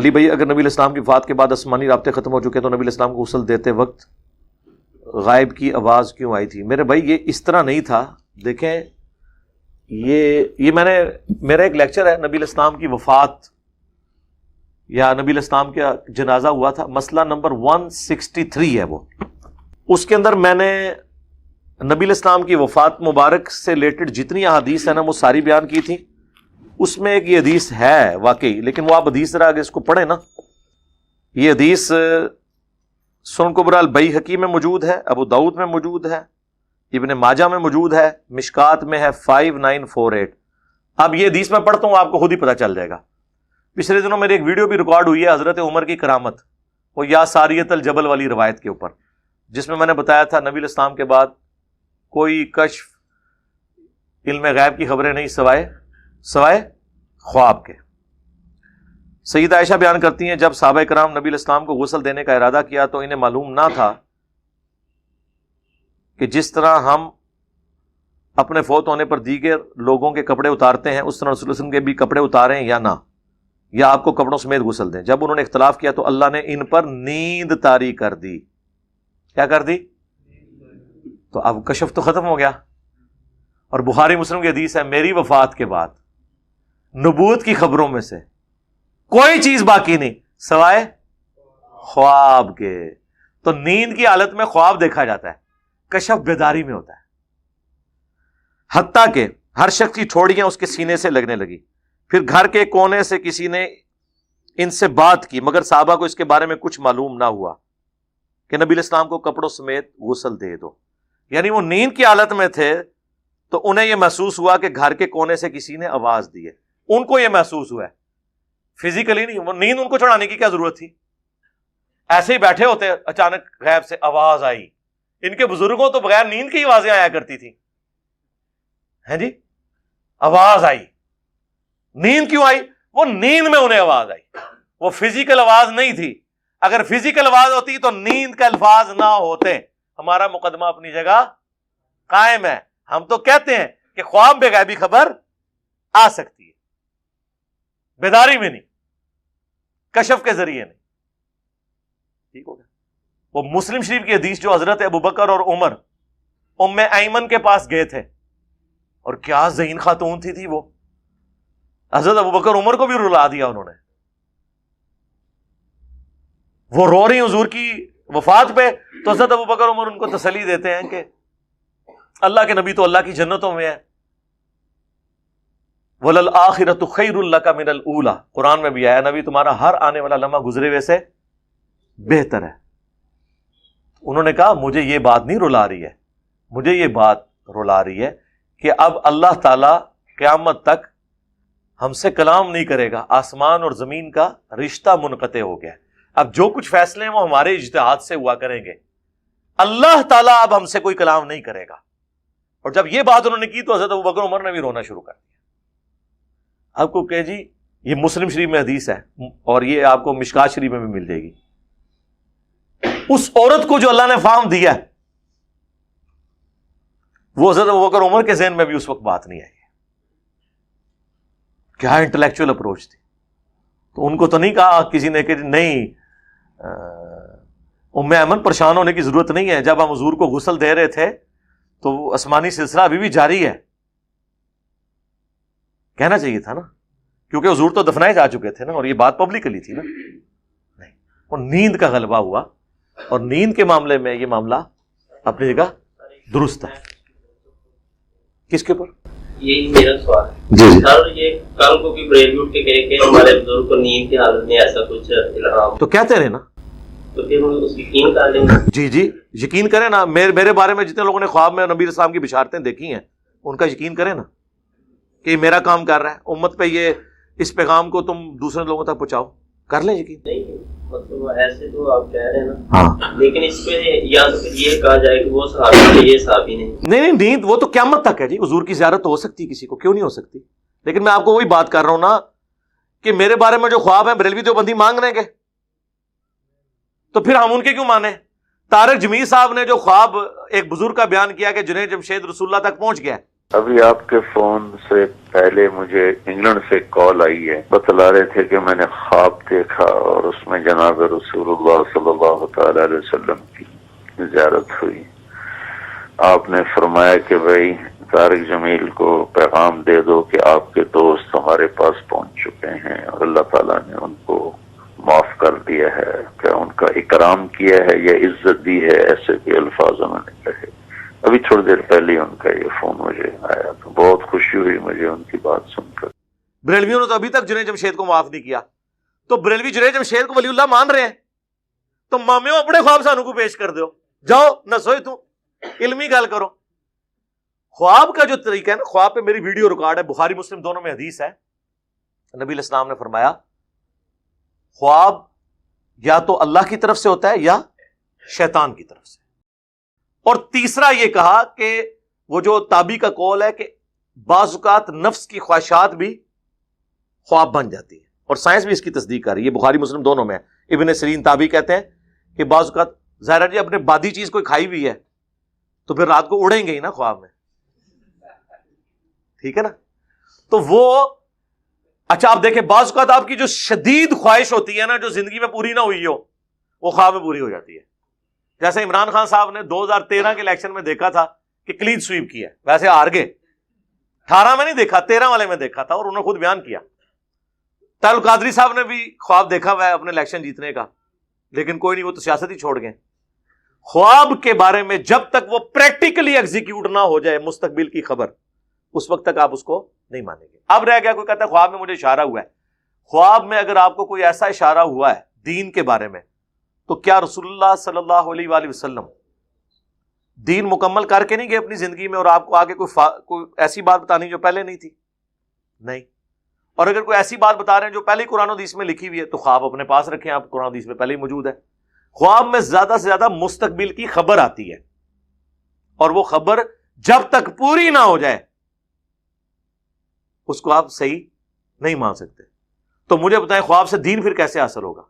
علی بھائی اگر نبی الاسلام کی وفات کے بعد آسمانی رابطے ختم ہو چکے تو نبی الاسلام کو غسل دیتے وقت غائب کی آواز کیوں آئی تھی؟ میرے بھائی یہ اس طرح نہیں تھا. دیکھیں یہ میرا ایک لیکچر ہے نبی الاسلام کی وفات یا نبی الاسلام کا جنازہ ہوا تھا، مسئلہ نمبر 163 ہے وہ. اس کے اندر میں نے نبی الاسلام کی وفات مبارک سے ریلیٹڈ جتنی احادیث ہیں نا وہ ساری بیان کی تھی. اس میں ایک یہ حدیث ہے واقعی، لیکن وہ آپ حدیث ذرا اگر اس کو پڑھیں نا، یہ حدیث سنن کبری البیہقی میں موجود ہے، ابو داؤد میں موجود ہے، ابن ماجہ میں موجود ہے، مشکات میں ہے 5948. اب یہ حدیث میں پڑھتا ہوں آپ کو خود ہی پتہ چل جائے گا. پچھلے دنوں میری ایک ویڈیو بھی ریکارڈ ہوئی ہے حضرت عمر کی کرامت، وہ یا ساریت الجبل والی روایت کے اوپر، جس میں نے بتایا تھا نبی الاسلام کے بعد کوئی کشف علم غیب کی خبریں نہیں سوائے خواب کے. سیدہ عائشہ بیان کرتی ہیں جب صحابہ کرام نبی الاسلام کو غسل دینے کا ارادہ کیا تو انہیں معلوم نہ تھا کہ جس طرح ہم اپنے فوت ہونے پر دیگر لوگوں کے کپڑے اتارتے ہیں اس طرح رسول اللہ صلی اللہ علیہ وسلم کے بھی کپڑے اتاریں یا نہ، یا آپ کو کپڑوں سمیت غسل دیں. جب انہوں نے اختلاف کیا تو اللہ نے ان پر نیند طاری کر دی. کیا کر دی؟ تو اب کشف تو ختم ہو گیا. اور بخاری مسلم کی حدیث ہے میری وفات کے بعد نبوت کی خبروں میں سے کوئی چیز باقی نہیں سوائے خواب کے. تو نیند کی حالت میں خواب دیکھا جاتا ہے، کشف بیداری میں ہوتا ہے. حتیٰ کہ ہر شخص کی ٹھوڑیاں اس کے سینے سے لگنے لگی. پھر گھر کے کونے سے کسی نے ان سے بات کی مگر صحابہ کو اس کے بارے میں کچھ معلوم نہ ہوا کہ نبی الاسلام کو کپڑوں سمیت غسل دے دو. یعنی وہ نیند کی حالت میں تھے تو انہیں یہ محسوس ہوا کہ گھر کے کونے سے کسی نے آواز دی ہے. ان کو یہ محسوس ہوا ہے، فزیکلی نہیں. وہ نیند ان کو چھڑانے کی کیا ضرورت تھی؟ ایسے ہی بیٹھے ہوتے، اچانک غیب سے آواز آئی. ان کے بزرگوں تو بغیر نیند کی آوازیں آیا کرتی تھی. ہیں جی، آواز آئی. نیند کیوں آئی؟ وہ نیند میں انہیں آواز آئی، وہ فزیکل آواز نہیں تھی. اگر فزیکل آواز ہوتی تو نیند کا الفاظ نہ ہوتے. ہمارا مقدمہ اپنی جگہ قائم ہے. ہم تو کہتے ہیں کہ خواب میں غیبی خبر آ سکتی ہے، بیداری میں نہیں، کشف کے ذریعے نہیں. ٹھیک ہو گیا. وہ مسلم شریف کی حدیث جو حضرت ابوبکر اور عمر ام ایمن کے پاس گئے تھے، اور کیا ذہین خاتون تھی وہ. حضرت ابوبکر عمر کو بھی رلا دیا انہوں نے. وہ رو رہی حضور کی وفات پہ تو حضرت ابوبکر عمر ان کو تسلی دیتے ہیں کہ اللہ کے نبی تو اللہ کی جنتوں میں ہے. وَلَلْآخِرَةُ خَيْرٌ لَكَ مِنَ الْأُولَى، قرآن میں بھی آیا نبی تمہارا ہر آنے والا لمحہ گزرے ہوئے سے بہتر ہے. انہوں نے کہا مجھے یہ بات نہیں رلا رہی ہے، مجھے یہ بات رلا رہی ہے کہ اب اللہ تعالی قیامت تک ہم سے کلام نہیں کرے گا. آسمان اور زمین کا رشتہ منقطع ہو گیا. اب جو کچھ فیصلے ہیں وہ ہمارے اجتہاد سے ہوا کریں گے. اللہ تعالیٰ اب ہم سے کوئی کلام نہیں کرے گا. اور جب یہ بات انہوں نے کی تو حضرت ابوبکر عمر نے بھی رونا شروع کر دیا. آپ کو کہ جی یہ مسلم شریف میں حدیث ہے اور یہ آپ کو مشکات شریف میں بھی مل جائے گی. اس عورت کو جو اللہ نے فہم دیا ہے وہ حضرت ابوبکر عمر کے ذہن میں بھی اس وقت بات نہیں آئی. کیا انٹلیکچوئل اپروچ تھی. تو ان کو تو نہیں کہا کسی نے کہ نہیں ام ایمن پریشان ہونے کی ضرورت نہیں ہے، جب ہم حضور کو غسل دے رہے تھے تو آسمانی سلسلہ ابھی بھی جاری ہے. کہنا چاہیے تھا نا، کیونکہ حضور تو دفنائے جا چکے تھے نا، اور یہ بات پبلکلی تھی نا. نہیں، وہ نیند کا غلبہ ہوا، اور نیند کے معاملے میں یہ معاملہ اپنی جگہ درست ہے. کس کے اوپر؟ یہی میرا سوال ہے. جی سر یہ کل کو بھی بریل اٹھ کے کہے کہ ہمارے بزرگ کو نیند کی حالت میں ایسا کچھ الہام، تو کہتے رہے نا، تو پھر ہم اس یقین کر لیں گے. جی یقین کریں نا. میرے بارے میں جتنے لوگوں نے خواب میں نبی اسلام کی بشارتیں دیکھی ہیں ان کا یقین کریں نا کہ یہ میرا کام کر رہا ہے امت پہ، یہ اس پیغام کو تم دوسرے لوگوں تک پہنچاؤ. کر لیں یقین. نہیں مطلب ایسے تو آپ کہہ رہے ہیں نا، ہاں، لیکن اس پہ یا تو پھر یہ کہا جائے کہ وہ صحابی تھے یہ صحابی نہیں. نہیں نیند وہ تو قیامت تک ہے جی. حضور کی زیارت تو ہو سکتی ہے کسی کو، کیوں نہیں ہو سکتی. لیکن میں آپ کو وہی بات کر رہا ہوں نا کہ میرے بارے میں جو خواب ہیں بریلوی دیوبندی مانگ رہے ہیں، تو پھر ہم ان کے کیوں مانیں. طارق جمیل صاحب نے جو خواب ایک بزرگ کا بیان کیا کہ جنید جمشید رسول اللہ تک پہنچ گیا، ابھی آپ کے فون سے پہلے مجھے انگلینڈ سے کال آئی ہے، بتلا رہے تھے کہ میں نے خواب دیکھا اور اس میں جناب رسول اللہ صلی اللہ تعالی علیہ وسلم کی زیارت ہوئی۔ آپ نے فرمایا کہ بھائی طارق جمیل کو پیغام دے دو کہ آپ کے دوست ہمارے پاس پہنچ چکے ہیں اور اللہ تعالیٰ نے ان کو معاف کر دیا ہے، کہ ان کا اکرام کیا ہے یا عزت دی ہے، ایسے کے الفاظ انہوں نے کہے۔ ابھی تھوڑی دیر پہلے ان کا یہ فون مجھے آیا تو بہت خوشی ہوئی مجھے ان کی بات سن کر۔ بریلویوں نے تو ابھی تک جنید جمشید کو معاف نہیں کیا، تو بریلوی جنید جمشید کو ولی اللہ مان رہے ہیں، تو مامیوں اپنے خواب سانو کو پیش کر دو، جاؤ نہ سوئے تو علمی گل کرو۔ خواب کا جو طریقہ ہے نا، خواب پہ میری ویڈیو ریکارڈ ہے، بخاری مسلم دونوں میں حدیث ہے، نبی علیہ السلام نے فرمایا خواب یا تو اللہ کی طرف سے ہوتا ہے یا شیطان کی طرف سے۔ اور تیسرا یہ کہا کہ وہ جو تابی کا قول ہے کہ بعض اوقات نفس کی خواہشات بھی خواب بن جاتی ہے، اور سائنس بھی اس کی تصدیق کر رہی ہے، بخاری مسلم دونوں میں ہے۔ ابن سیرین تابی کہتے ہیں کہ بعض اوقات ظاہر جی اپنے بادی چیز کوئی کھائی ہوئی ہے تو پھر رات کو اڑیں گے ہی نا خواب میں، ٹھیک ہے نا؟ تو وہ اچھا آپ دیکھیں بعض اوقات آپ کی جو شدید خواہش ہوتی ہے نا، جو زندگی میں پوری نہ ہوئی ہو، وہ خواب میں پوری ہو جاتی ہے۔ جیسے عمران خان صاحب نے 2013 کے الیکشن میں دیکھا تھا کہ کلین سویپ کیا، ویسے ہار گئے، 18 میں نہیں دیکھا، 13 والے میں دیکھا تھا، اور انہوں نے خود بیان کیا۔ طاہر القادری صاحب نے بھی خواب دیکھا ہوا ہے اپنے الیکشن جیتنے کا، لیکن کوئی نہیں، وہ تو سیاست ہی چھوڑ گئے۔ خواب کے بارے میں جب تک وہ پریکٹیکلی ایگزیکیوٹ نہ ہو جائے مستقبل کی خبر، اس وقت تک آپ اس کو نہیں مانیں گے۔ اب رہ گیا کوئی کہتا ہے خواب میں مجھے اشارہ ہوا ہے۔ خواب میں اگر آپ کو کوئی ایسا اشارہ ہوا ہے دین کے بارے میں، تو کیا رسول اللہ صلی اللہ علیہ وآلہ وسلم دین مکمل کر کے نہیں گئے اپنی زندگی میں، اور آپ کو آگے کوئی ایسی بات بتانی جو پہلے نہیں تھی؟ نہیں۔ اور اگر کوئی ایسی بات بتا رہے ہیں جو پہلے ہی قرآن و حدیث میں لکھی ہوئی ہے، تو خواب اپنے پاس رکھیں، آپ قرآن و حدیث میں پہلے ہی موجود ہے۔ خواب میں زیادہ سے زیادہ مستقبل کی خبر آتی ہے، اور وہ خبر جب تک پوری نہ ہو جائے اس کو آپ صحیح نہیں مان سکتے۔ تو مجھے بتائیں خواب سے دین پھر کیسے حاصل ہوگا؟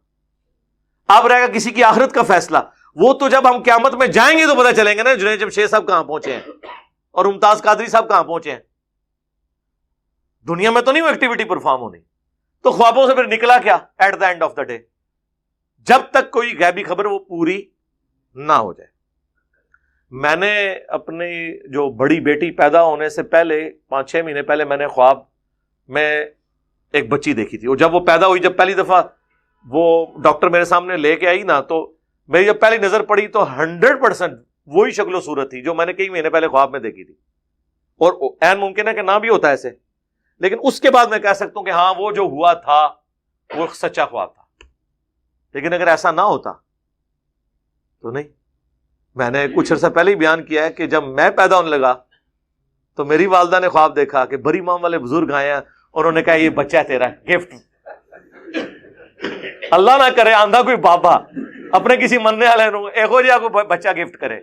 اب رہے گا کسی کی آخرت کا فیصلہ، وہ تو جب ہم قیامت میں جائیں گے تو پتہ چلیں گے نا جنید جمشید صاحب کہاں پہنچے ہیں اور ممتاز قادری صاحب کہاں پہنچے ہیں۔ دنیا میں تو نہیں وہ ایکٹیویٹی پرفارم ہونی، تو خوابوں سے پھر نکلا کیا at the end of the day? جب تک کوئی غیبی خبر وہ پوری نہ ہو جائے۔ میں نے اپنی جو بڑی بیٹی پیدا ہونے سے پہلے 5-6 مہینے پہلے میں نے خواب میں ایک بچی دیکھی تھی، اور جب وہ پیدا ہوئی، جب پہلی دفعہ وہ ڈاکٹر میرے سامنے لے کے آئی نا، تو میری جب پہلی نظر پڑی تو 100% وہی شکل و صورت تھی جو میں نے کئی مہینے پہلے خواب میں دیکھی تھی، اور عین ممکن ہے کہ نہ بھی ہوتا ایسے، لیکن اس کے بعد میں کہہ سکتا ہوں کہ ہاں وہ جو ہوا تھا وہ سچا خواب تھا۔ لیکن اگر ایسا نہ ہوتا تو نہیں۔ میں نے کچھ عرصہ پہلے ہی بیان کیا ہے کہ جب میں پیدا ہونے لگا تو میری والدہ نے خواب دیکھا کہ بری مام والے بزرگ آئے ہیں، انہوں نے کہا یہ بچہ ہے تیرا گفٹ۔ اللہ نہ کرے آندھا کوئی بابا اپنے کسی مننے والے نو ایکو جہا کوئی بچہ گفٹ کرے۔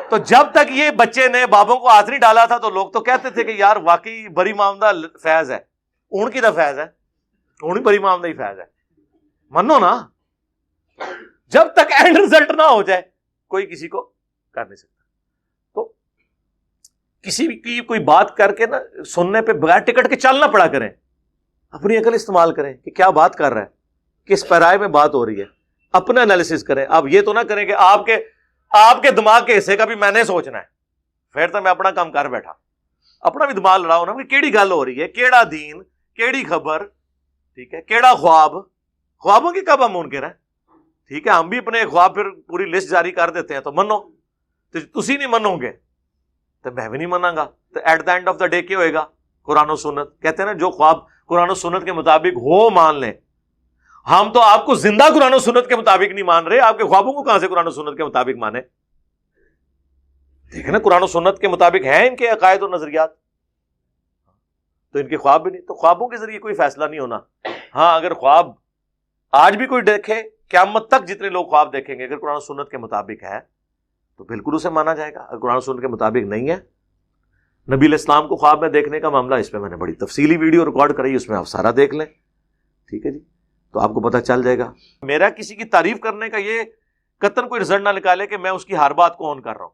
تو جب تک یہ بچے نے بابوں کو ہاتھ نہیں ڈالا تھا تو لوگ تو کہتے تھے کہ یار واقعی بری مام دا فیض ہے، اون کی دا فیض ہے، اون ہی بری مام دا ہی فیض ہے، منو نا۔ جب تک اینڈ رزلٹ نہ ہو جائے کوئی کسی کو کر نہیں سکتا۔ تو کسی کی کوئی بات کر کے نا سننے پہ بغیر ٹکٹ کے چلنا پڑا کریں، اپنی عقل استعمال کریں کہ کیا بات کر رہا ہے، کس پیرائے میں بات ہو رہی ہے، اپنا انالیسس کریں۔ آپ یہ تو نہ کریں کہ آپ کے دماغ کے حصے کا بھی میں نے سوچنا ہے، پھر تو میں اپنا کام کر بیٹھا۔ اپنا بھی دماغ لڑاؤ نا کہ کیڑی گل ہو رہی ہے، کیڑا دین، کیڑی خبر، ٹھیک ہے، کیڑا خواب۔ خوابوں کی کب ہم منکر ہیں؟ ٹھیک ہے، ہم بھی اپنے خواب پھر پوری لسٹ جاری کر دیتے ہیں، تو منو، تو تسی نہیں منو گے تو میں بھی نہیں مناں گا۔ تو at the end of the day کیا ہوئے گا؟ قرآن و سنت کہتے ہیں نا جو خواب قرآن و سنت کے مطابق ہو مان لیں۔ ہم تو آپ کو زندہ قرآن و سنت کے مطابق نہیں مان رہے، آپ کے خوابوں کو کہاں سے قرآن و سنت کے مطابق مانے؟ دیکھیں نا قرآن و سنت کے مطابق ہیں ان کے عقائد و نظریات، تو ان کے خواب بھی نہیں۔ تو خوابوں کے ذریعے کوئی فیصلہ نہیں ہونا۔ ہاں اگر خواب آج بھی کوئی دیکھے، قیامت تک جتنے لوگ خواب دیکھیں گے اگر قرآن و سنت کے مطابق ہے تو بالکل اسے مانا جائے گا۔ اگر قرآن و سنت کے مطابق نہیں ہے، نبی علیہ السلام کو خواب میں دیکھنے کا معاملہ، اس پہ میں نے بڑی تفصیلی ویڈیو ریکارڈ کرائی، اس میں آپ سارا دیکھ لیں، ٹھیک ہے جی، تو آپ کو پتہ چل جائے گا۔ میرا کسی کی تعریف کرنے کا یہ قطعاً کوئی رزلٹ نہ نکالے کہ میں اس کی ہر بات کو آن کر رہا ہوں۔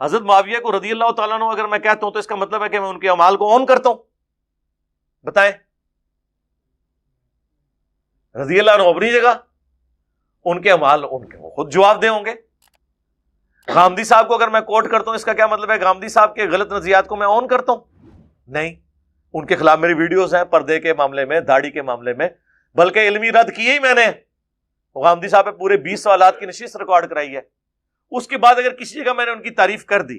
حضرت معاویہ کو رضی اللہ تعالیٰ عنہ اگر میں کہتا ہوں تو اس کا مطلب ہے کہ میں ان کے اعمال کو اون کرتا ہوں؟ بتائیں، رضی اللہ عنہ اپنی جگہ، ان کے اعمال ان کے خود جواب دہ ہوں گے۔ غامدی صاحب کو اگر میں کوٹ کرتا ہوں اس کا کیا مطلب ہے غامدی صاحب کے غلط نظریات کو میں اون کرتا ہوں؟ نہیں، ان کے خلاف میری ویڈیوز ہیں پردے کے معاملے میں، داڑھی کے معاملے میں، بلکہ علمی رد کیے ہی میں نے۔ غامدی صاحب پہ پورے 20 سوالات کی نشست ریکارڈ کرائی ہے۔ اس کے بعد اگر کسی جگہ میں نے ان کی تعریف کر دی،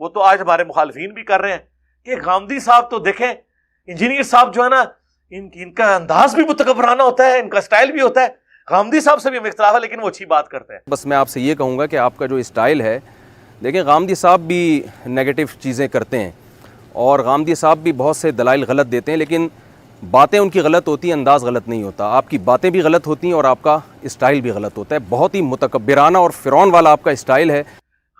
وہ تو آج ہمارے مخالفین بھی کر رہے ہیں کہ غامدی صاحب تو دیکھیں انجینئر صاحب جو ہے نا ان کا انداز بھی متکبرانہ ہوتا ہے، ان کا سٹائل بھی ہوتا ہے، غامدی صاحب سے بھی ہم اختلاف ہے لیکن وہ اچھی بات کرتے ہیں۔ بس میں آپ سے یہ کہوں گا کہ آپ کا جو اسٹائل ہے، دیکھیں غامدی صاحب بھی نیگیٹو چیزیں کرتے ہیں اور غامدی صاحب بھی بہت سے دلائل غلط دیتے ہیں، لیکن باتیں ان کی غلط ہوتی ہیں، انداز غلط نہیں ہوتا۔ آپ کی باتیں بھی غلط ہوتی ہیں اور آپ کا اسٹائل بھی غلط ہوتا ہے، بہت ہی متکبرانہ اور فرعون والا آپ کا اسٹائل ہے۔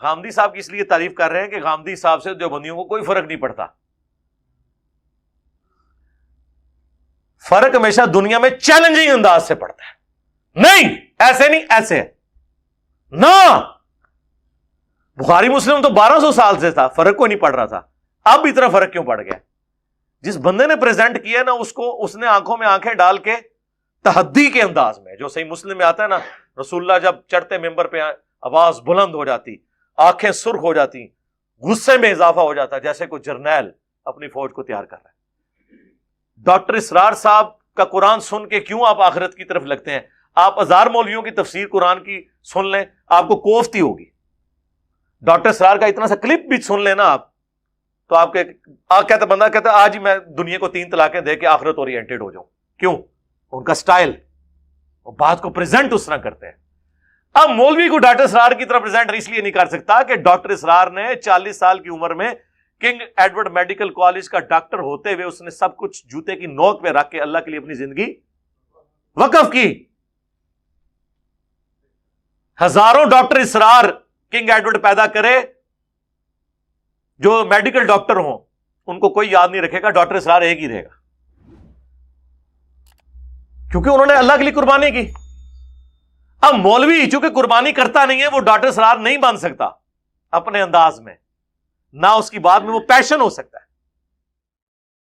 غامدی صاحب کی اس لیے تعریف کر رہے ہیں کہ غامدی صاحب سے دیوبندیوں کو کوئی فرق نہیں پڑتا۔ فرق ہمیشہ دنیا میں چیلنجنگ انداز سے پڑتا ہے، نہیں ایسے نہیں ایسے نہ۔ بخاری مسلم تو 1200 سال سے تھا، فرق کوئی نہیں پڑ رہا تھا، اب اتنا فرق کیوں پڑ گیا؟ جس بندے نے پریزنٹ کیا نا اس نے آنکھوں میں آنکھیں ڈال کے تحدی کے انداز میں، جو صحیح مسلم میں آتا ہے نا، رسول اللہ جب چڑھتے ممبر پہ آواز بلند ہو جاتی، آنکھیں سرخ ہو جاتی، غصے میں اضافہ ہو جاتا، جیسے کوئی جرنیل اپنی فوج کو تیار کر رہا ہے۔ ڈاکٹر اسرار صاحب کا قرآن سن کے کیوں آپ آخرت کی طرف لگتے ہیں؟ آپ ہزار مولویوں کی تفسیر قرآن کی سن لیں، آپ کو کوفتی ہوگی۔ ڈاکٹر اسرار کا اتنا سا کلپ بھی سن لینا آپ، تو آپ بندہ کہتا ہے آج ہی میں دنیا کو 3 طلاقیں دے کے آخرت اورینٹڈ ہو جاؤں۔ کیوں؟ ان کا سٹائل، وہ بات کو پریزنٹ اس طرح کرتے ہیں۔ اب مولوی کو ڈاکٹر اسرار کی طرف پریزنٹ اس لیے نہیں کر سکتا کہ ڈاکٹر اسرار نے 40 سال کی عمر میں کنگ ایڈورڈ میڈیکل کالج کا ڈاکٹر ہوتے ہوئے اس نے سب کچھ جوتے کی نوک پہ رکھ کے اللہ کے لیے اپنی زندگی وقف کی۔ ہزاروں ڈاکٹر اسرار کنگ ایڈورڈ پیدا کرے جو میڈیکل ڈاکٹر ہوں، ان کو کوئی یاد نہیں رکھے گا، ڈاکٹر اسرار ایک ہی رہے گا، کیونکہ انہوں نے اللہ کے لیے قربانی کی۔ اب مولوی چونکہ قربانی کرتا نہیں ہے، وہ ڈاکٹر اسرار نہیں بن سکتا اپنے انداز میں، نہ اس کی بات میں وہ پیشن ہو سکتا ہے۔